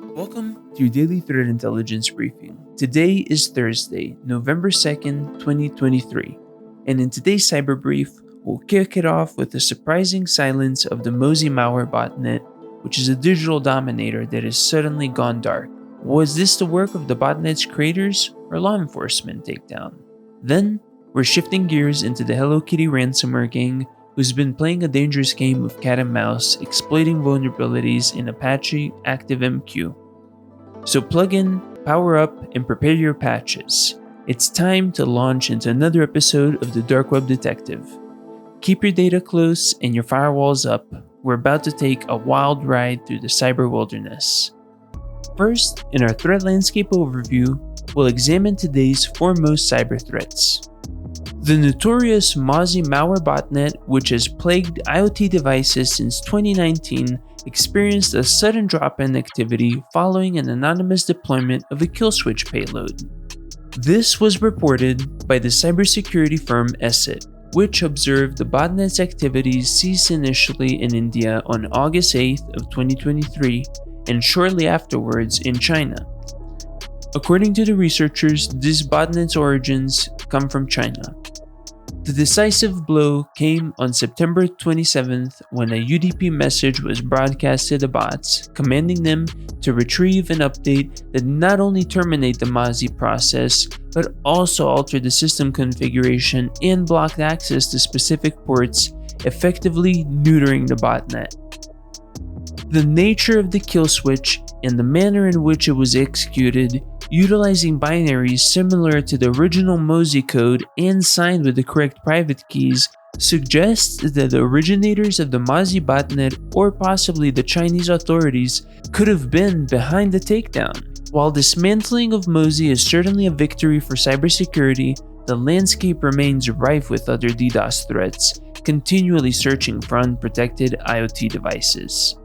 Welcome to your daily threat intelligence briefing. Today is Thursday, November 2nd, 2023, and in today's cyber brief, we'll kick it off with the surprising silence of the Mozi malware botnet, which is a digital dominator that has suddenly gone dark. Was this the work of the botnet's creators or law enforcement takedown? Then, we're shifting gears into the HelloKitty Ransomware gang, who's been playing a dangerous game of cat and mouse, exploiting vulnerabilities in Apache ActiveMQ. So plug in, power up, and prepare your patches. It's time to launch into another episode of the Dark Web Detective. Keep your data close and your firewalls up. We're about to take a wild ride through the cyber wilderness. First, in our threat landscape overview, we'll examine today's foremost cyber threats. The notorious Mozi malware botnet, which has plagued IoT devices since 2019, experienced a sudden drop in activity following an anonymous deployment of a kill switch payload. This was reported by the cybersecurity firm ESET, which observed the botnet's activities cease initially in India on August 8th of 2023 and shortly afterwards in China. According to the researchers, this botnet's origins come from China. The decisive blow came on September 27th when a UDP message was broadcast to the bots, commanding them to retrieve an update that not only terminate the Mozi process, but also altered the system configuration and blocked access to specific ports, effectively neutering the botnet. The nature of the kill switch and the manner in which it was executed, utilizing binaries similar to the original Mozi code and signed with the correct private keys, suggests that the originators of the Mozi botnet or possibly the Chinese authorities could have been behind the takedown. While dismantling of Mozi is certainly a victory for cybersecurity, the landscape remains rife with other DDoS threats, continually searching for unprotected IoT devices.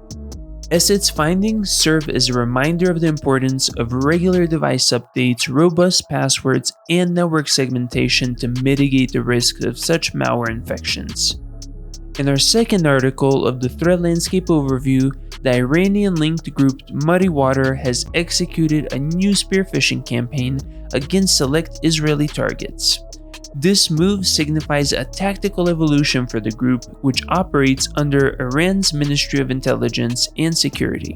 ESET's findings serve as a reminder of the importance of regular device updates, robust passwords, and network segmentation to mitigate the risk of such malware infections. In our second article of the threat landscape overview, the Iranian-linked group Muddy Water has executed a new spear phishing campaign against select Israeli targets. This move signifies a tactical evolution for the group, which operates under Iran's Ministry of Intelligence and Security.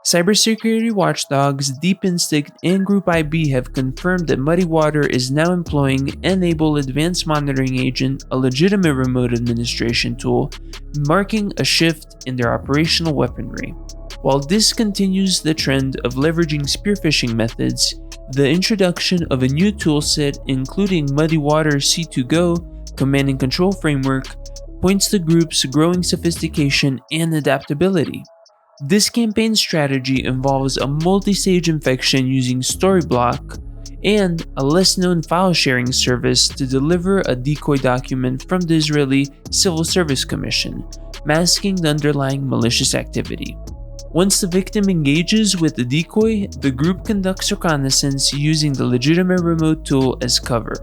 Cybersecurity watchdogs Deep Instinct and Group IB have confirmed that Muddy Water is now employing Enable Advanced Monitoring Agent, a legitimate remote administration tool, marking a shift in their operational weaponry. While this continues the trend of leveraging spear phishing methods, the introduction of a new toolset, including Muddy Water C2Go command and control framework, points to the group's growing sophistication and adaptability. This campaign strategy involves a multi-stage infection using Storyblock and a less-known file-sharing service to deliver a decoy document from the Israeli Civil Service Commission, masking the underlying malicious activity. Once the victim engages with the decoy, the group conducts reconnaissance using the legitimate remote tool as cover.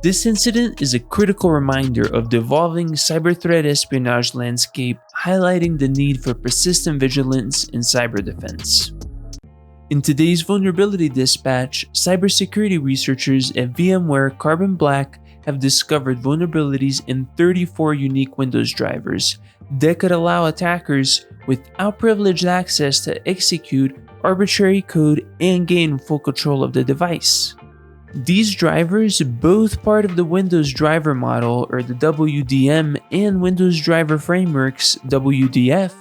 This incident is a critical reminder of the evolving cyber threat espionage landscape, highlighting the need for persistent vigilance in cyber defense. In today's vulnerability dispatch, cybersecurity researchers at VMware Carbon Black have discovered vulnerabilities in 34 unique Windows drivers that could allow attackers without privileged access to execute arbitrary code and gain full control of the device. These drivers, both part of the Windows Driver Model or the WDM and Windows Driver Framework's WDF,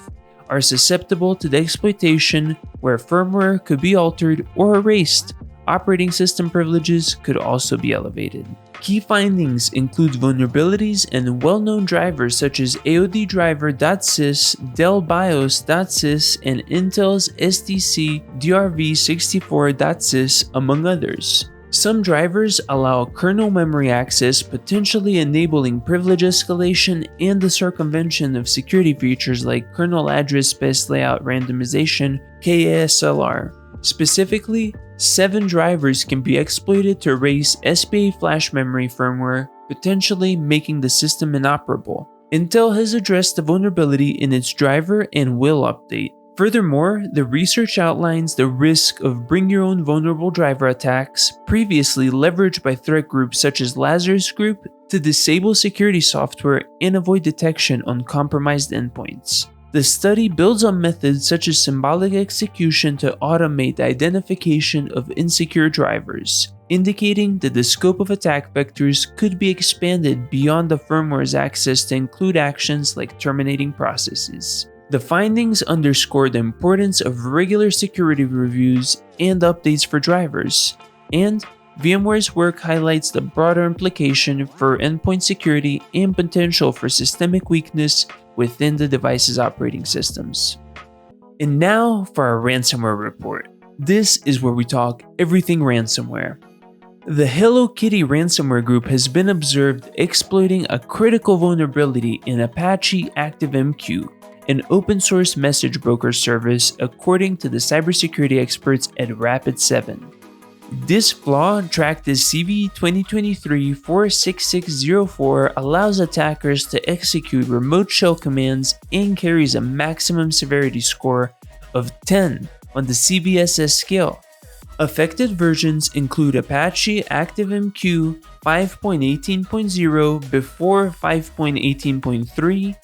are susceptible to the exploitation where firmware could be altered or erased. Operating system privileges could also be elevated. Key findings include vulnerabilities in well-known drivers such as AODDriver.sys, Dell BIOS.sys, and Intel's STC DRV64.sys, among others. Some drivers allow kernel memory access, potentially enabling privilege escalation and the circumvention of security features like kernel address space layout randomization, KASLR. Specifically, 7 drivers can be exploited to erase SPA flash memory firmware, potentially making the system inoperable. Intel has addressed the vulnerability in its driver and will update. Furthermore, the research outlines the risk of bring your own vulnerable driver attacks previously leveraged by threat groups such as Lazarus Group to disable security software and avoid detection on compromised endpoints. The study builds on methods such as symbolic execution to automate the identification of insecure drivers, indicating that the scope of attack vectors could be expanded beyond the firmware's access to include actions like terminating processes. The findings underscore the importance of regular security reviews and updates for drivers, and VMware's work highlights the broader implication for endpoint security and potential for systemic weakness within the device's operating systems. And now for our ransomware report. This is where we talk everything ransomware. The HelloKitty Ransomware group has been observed exploiting a critical vulnerability in Apache ActiveMQ, an open-source message broker service according to the cybersecurity experts at Rapid7. This flaw, tracked as CV 2023-46604, allows attackers to execute remote shell commands and carries a maximum severity score of 10 on the CVSS scale. Affected versions include Apache ActiveMQ 5.18.0 before 5.18.3,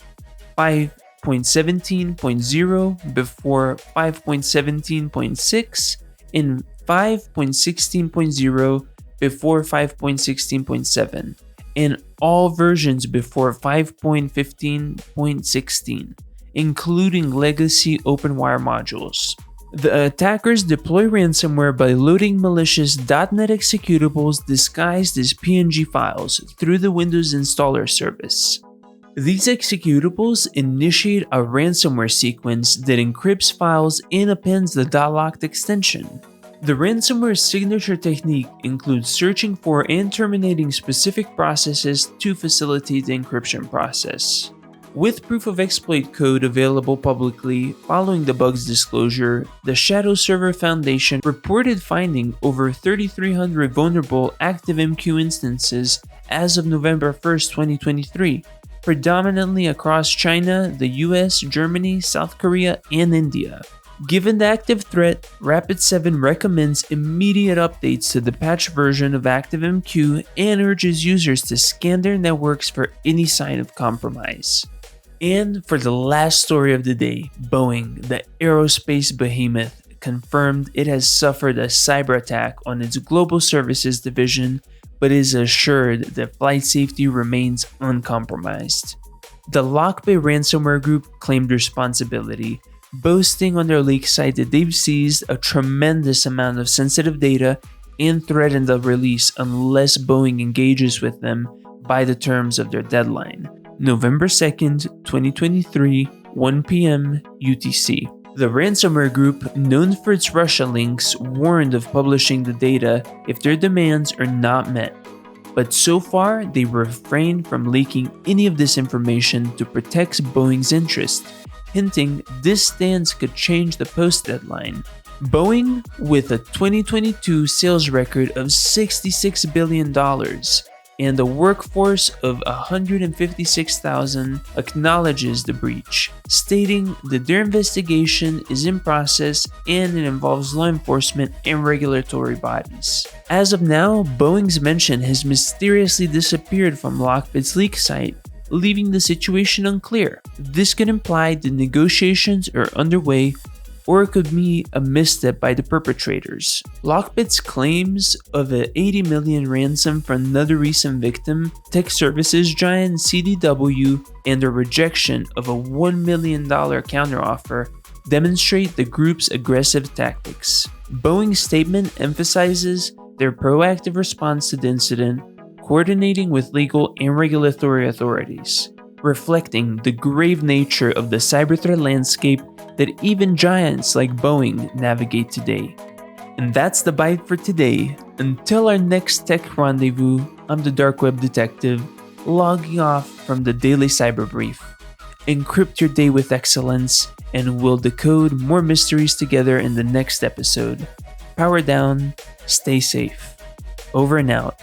5.17.0 before 5.17.6, and 5.16.0 before 5.16.7, and all versions before 5.15.16, including legacy OpenWire modules. The attackers deploy ransomware by loading malicious .NET executables disguised as PNG files through the Windows installer service. These executables initiate a ransomware sequence that encrypts files and appends the .locked extension. The ransomware signature technique includes searching for and terminating specific processes to facilitate the encryption process. With proof of exploit code available publicly following the bug's disclosure, the Shadow Server Foundation reported finding over 3,300 vulnerable ActiveMQ instances as of November 1, 2023, predominantly across China, the US, Germany, South Korea, and India. Given the active threat, Rapid7 recommends immediate updates to the patch version of ActiveMQ and urges users to scan their networks for any sign of compromise. And for the last story of the day, Boeing, the aerospace behemoth, confirmed it has suffered a cyber attack on its global services division, but is assured that flight safety remains uncompromised. The Lockbit ransomware group claimed responsibility, boasting on their leak site that they've seized a tremendous amount of sensitive data and threatened the release unless Boeing engages with them by the terms of their deadline, November 2nd, 2023, 1 p.m. UTC. The ransomware group, known for its Russia links, warned of publishing the data if their demands are not met. But so far, they refrained from leaking any of this information to protect Boeing's interest, hinting this stance could change the post-deadline. Boeing, with a 2022 sales record of $66 billion and a workforce of 156,000, acknowledges the breach, stating that their investigation is in process and it involves law enforcement and regulatory bodies. As of now, Boeing's mention has mysteriously disappeared from Lockbit's leak site, leaving the situation unclear. This could imply the negotiations are underway, or it could be a misstep by the perpetrators. Lockbit's claims of an $80 million ransom for another recent victim, tech services giant CDW, and a rejection of a $1 million counteroffer demonstrate the group's aggressive tactics. Boeing's statement emphasizes their proactive response to the incident, coordinating with legal and regulatory authorities, reflecting the grave nature of the cyber threat landscape that even giants like Boeing navigate today. And that's the bite for today. Until our next tech rendezvous, I'm the Dark Web Detective, logging off from the Daily Cyber Brief. Encrypt your day with excellence, and we'll decode more mysteries together in the next episode. Power down, stay safe. Over and out.